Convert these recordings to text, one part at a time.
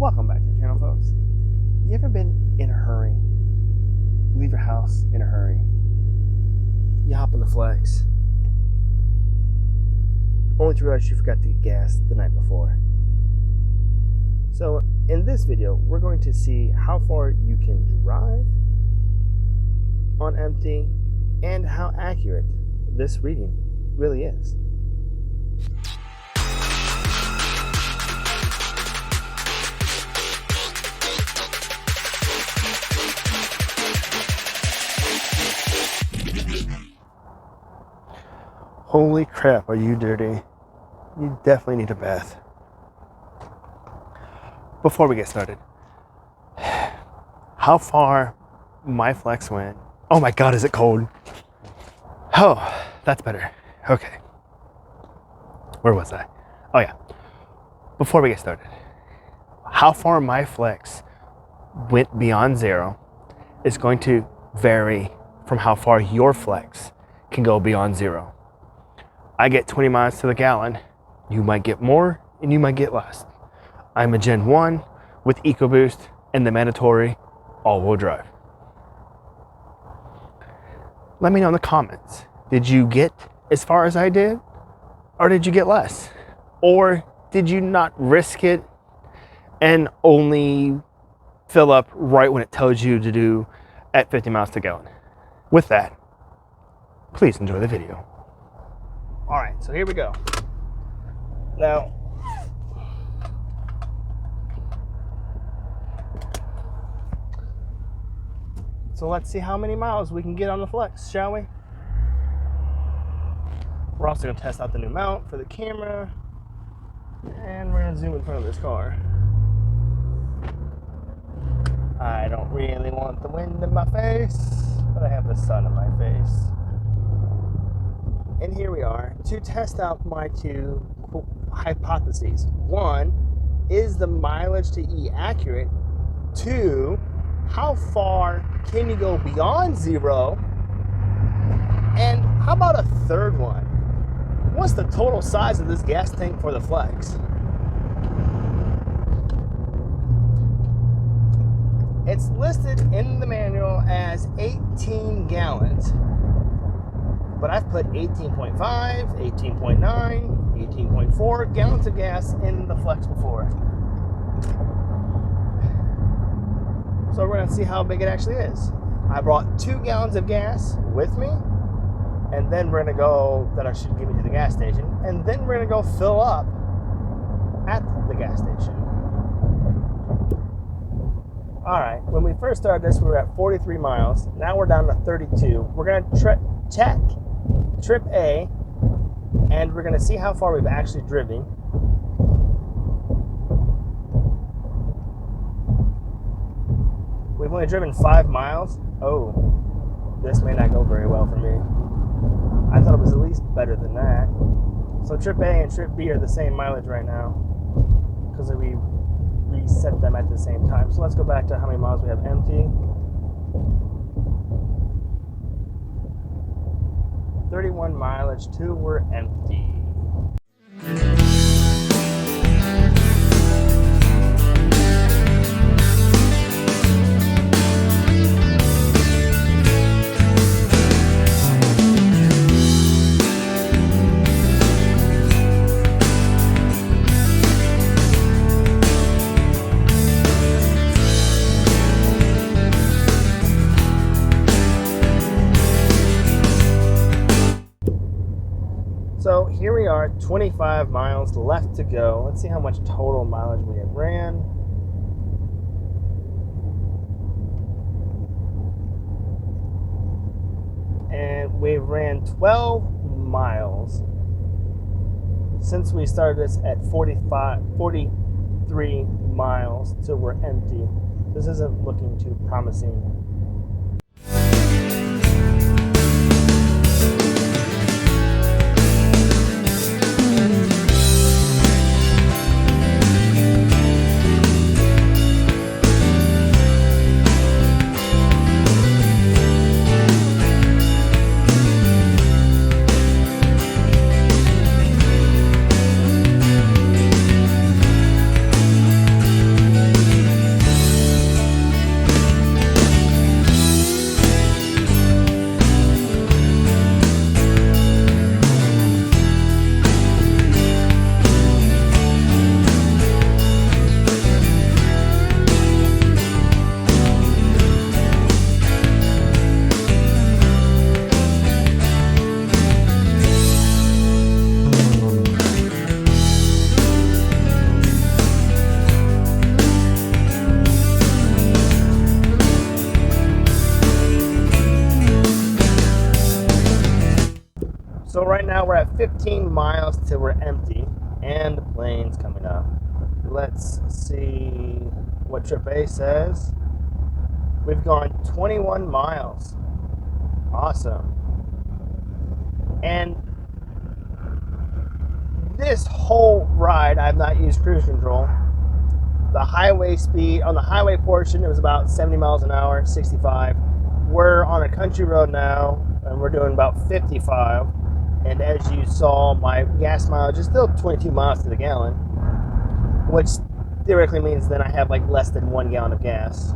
Welcome back to the channel, folks. You ever been in a hurry? Leave your house in a hurry. You hop on the Flex, only to realize you forgot to get gas the night before. So in this video, we're going to see how far you can drive on empty and how accurate this reading really is. Holy crap, are you dirty? You definitely need a bath. Before we get started, how far my Flex went. Oh my God, is it cold? Oh, that's better. Okay. Where was I? Oh yeah. Before we get started, how far my Flex went beyond zero is going to vary from how far your Flex can go beyond zero. I get 20 miles to the gallon. You might get more and you might get less. I'm a Gen 1 with EcoBoost and the mandatory all-wheel drive. Let me know in the comments. Did you get as far as I did? Or did you get less? Or did you not risk it and only fill up right when it tells you to do at 50 miles to gallon? With that, please enjoy the video. All right, so here we go. Now, so let's see how many miles we can get on the Flex, shall we? We're also gonna test out the new mount for the camera, and we're gonna zoom in front of this car. I don't really want the wind in my face, but I have the sun in my face. And here we are to test out my two hypotheses. One, is the mileage to E accurate? Two, how far can you go beyond zero? And how about a third one? What's the total size of this gas tank for the Flex? It's listed in the manual as 18 gallons. But I've put 18.5, 18.9, 18.4 gallons of gas in the Flex before. So we're gonna see how big it actually is. I brought 2 gallons of gas with me, and then we're gonna go, that I should give me to the gas station, and then we're gonna go fill up at the gas station. All right, when we first started this, we were at 43 miles. Now we're down to 32. We're gonna check trip A, and we're gonna see how far we've actually driven. We've only driven 5 miles. Oh, this may not go very well for me. I thought it was at least better than that. So trip A and trip B are the same mileage right now because we reset them at the same time. So let's go back to how many miles we have empty. 31 mileage to we're empty. So here we are, 25 miles left to go. Let's see how much total mileage we have ran. And we've ran 12 miles since we started this at 43 miles till we're empty. This isn't looking too promising. till we're empty, and the plane's coming up. Let's see what Trip A says. We've gone 21 miles. Awesome. And this whole ride, I've not used cruise control. The highway speed, on the highway portion, it was about 70 miles an hour, 65. We're on a country road now, and we're doing about 55. And as you saw, my gas mileage is still 22 miles to the gallon, which theoretically means then I have like less than 1 gallon of gas.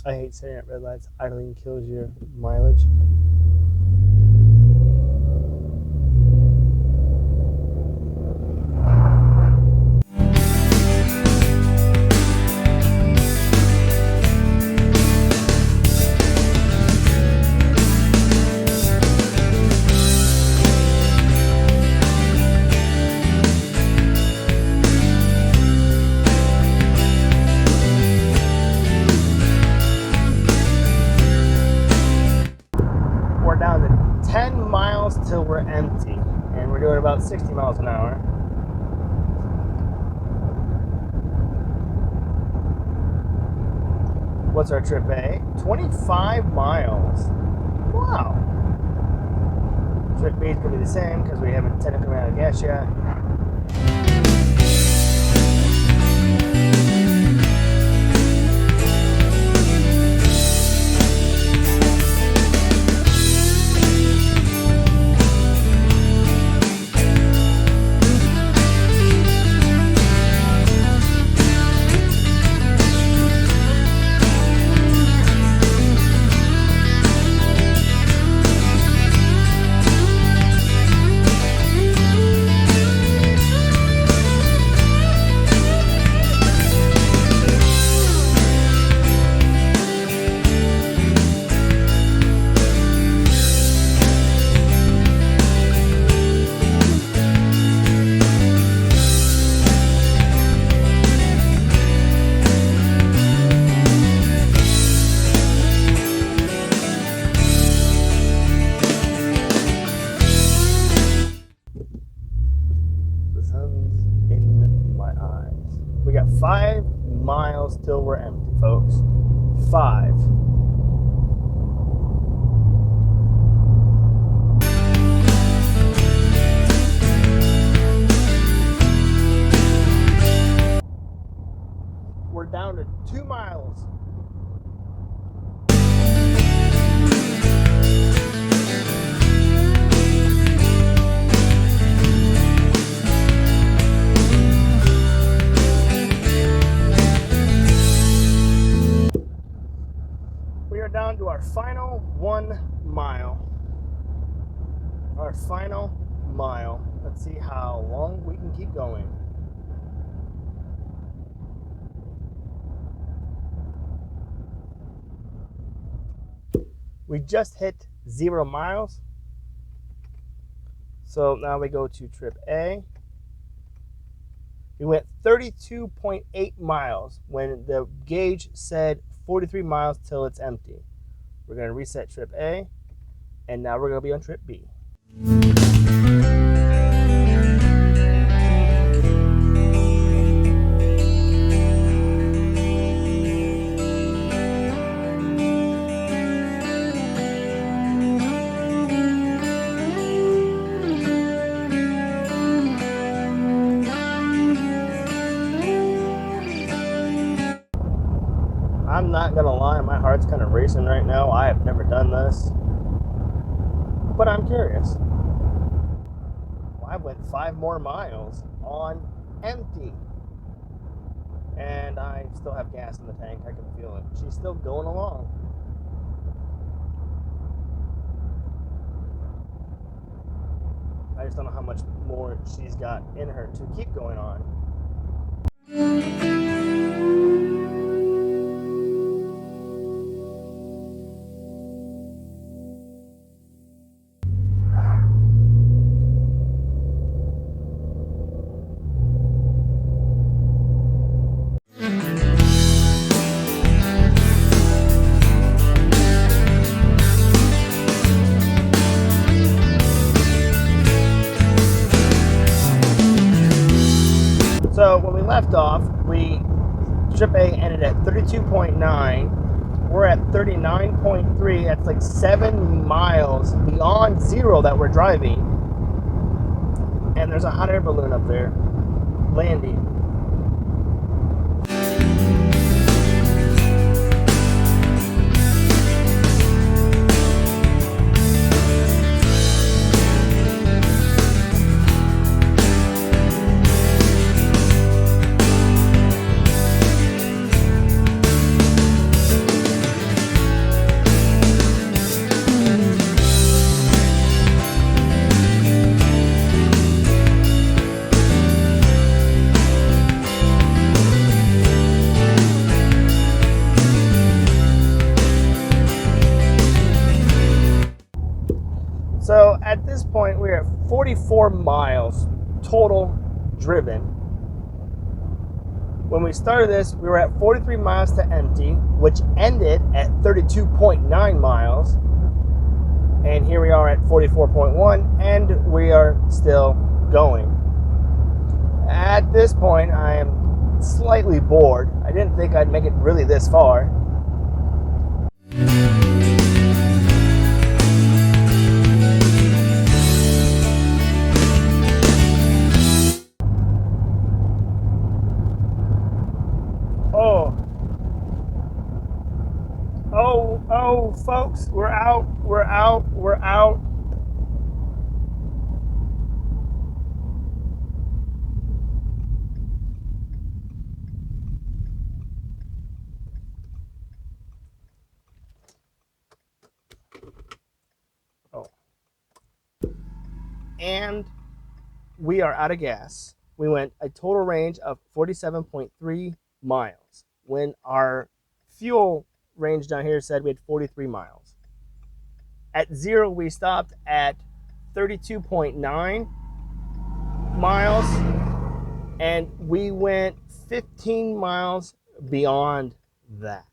I hate sitting at red lights. Idling kills your mileage. We're down to 10 miles till we're empty, and we're doing about 60 miles an hour. What's our trip A? 25 miles. Wow. Trip B is going to be the same because we haven't technically run out of gas yet. The sun's in my eyes. We got 5 miles till we're empty, folks. 5. We're down to 2 miles. We are down to our final 1 mile. Our final mile. Let's see how long we can keep going. We just hit 0 miles. So now we go to trip A. We went 32.8 miles when the gauge said 43 miles till it's empty. We're going to reset trip A, and now we're going to be on trip B. I'm not gonna lie, my heart's kind of racing right now. I have never done this, but I'm curious. Well, I went 5 more miles on empty, and I still have gas in the tank. I can feel it. She's still going along. I just don't know how much more she's got in her to keep going on. So when we left off, trip A ended at 32.9. We're at 39.3. That's like 7 miles beyond zero that we're driving. And there's a hot air balloon up there landing. So at this point, we're at 44 miles total driven. When we started this, we were at 43 miles to empty, which ended at 32.9 miles. And here we are at 44.1, and we are still going. At this point, I am slightly bored. I didn't think I'd make it really this far. Oh, folks, we're out. Oh. And we are out of gas. We went a total range of 47.3 miles when our fuel range down here said we had 43 miles. At zero, we stopped at 32.9 miles, and we went 15 miles beyond that.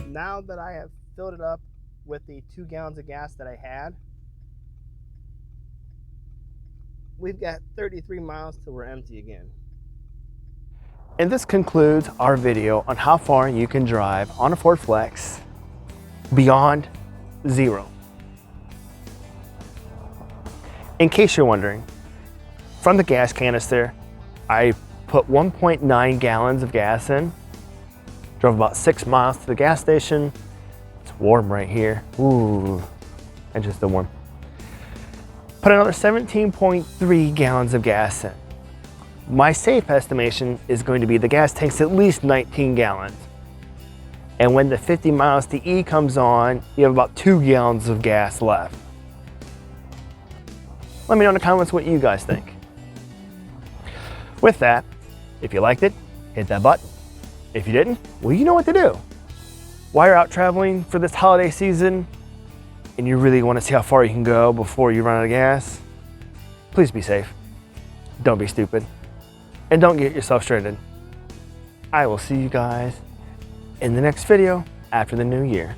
Now that I have filled it up with the 2 gallons of gas that I had, we've got 33 miles till we're empty again. And this concludes our video on how far you can drive on a Ford Flex beyond zero. In case you're wondering, from the gas canister, I put 1.9 gallons of gas in. Drove about 6 miles to the gas station. It's warm right here. Ooh, and just the warm. Put another 17.3 gallons of gas in. My safe estimation is going to be the gas tank's at least 19 gallons. And when the 50 miles to E comes on, you have about 2 gallons of gas left. Let me know in the comments what you guys think. With that, if you liked it, hit that button. If you didn't, well, you know what to do. While you're out traveling for this holiday season and you really want to see how far you can go before you run out of gas, please be safe. Don't be stupid. And don't get yourself stranded. I will see you guys in the next video after the new year.